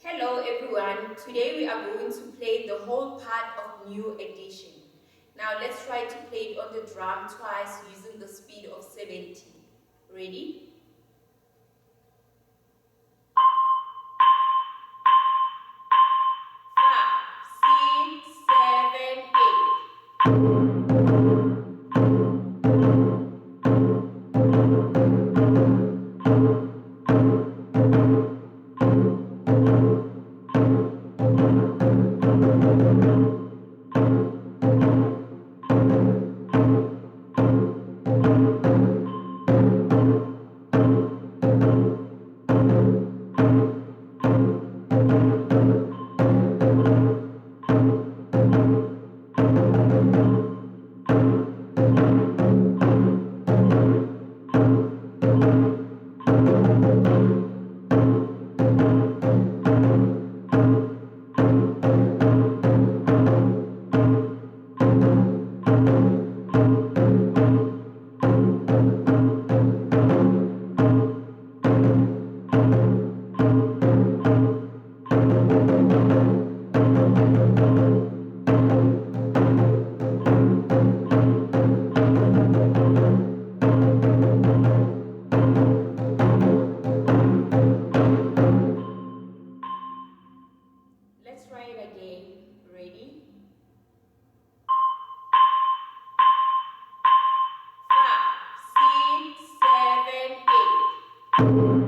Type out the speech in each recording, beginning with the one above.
Hello everyone, today we are going to play the whole part of new addition. Now let's try to play it on the drum twice using the speed of 70. Ready? 5, 6, 7, 8. Let's try it again. Ready? 5, 6, 7, 8.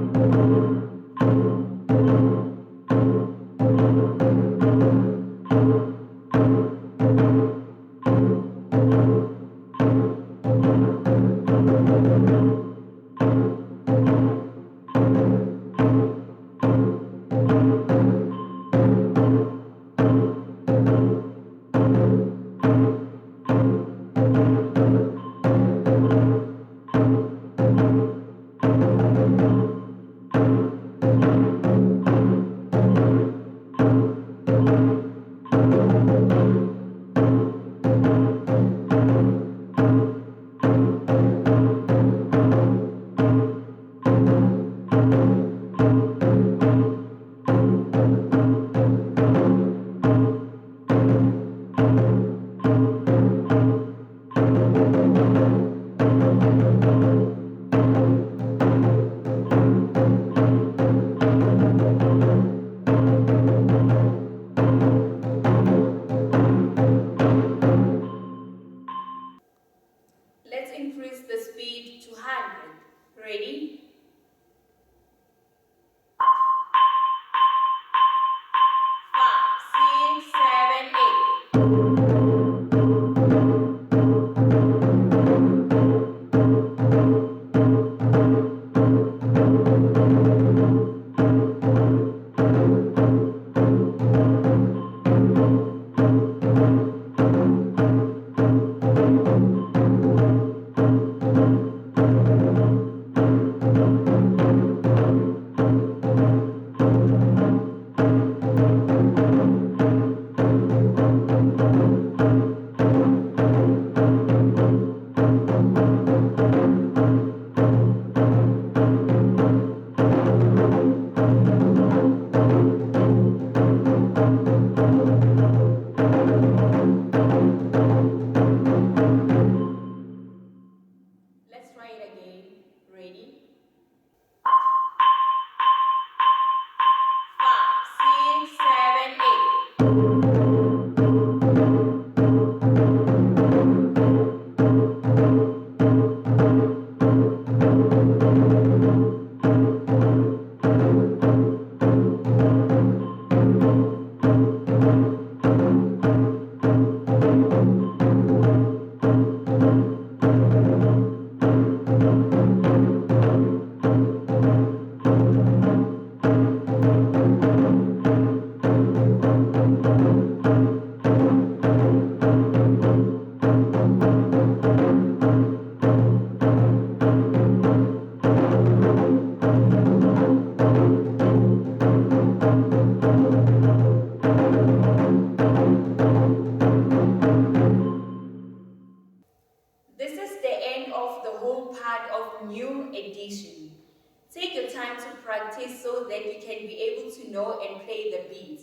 Take your time to practice so that you can be able to know and play the beat.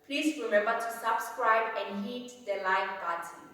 Please remember to subscribe and hit the like button.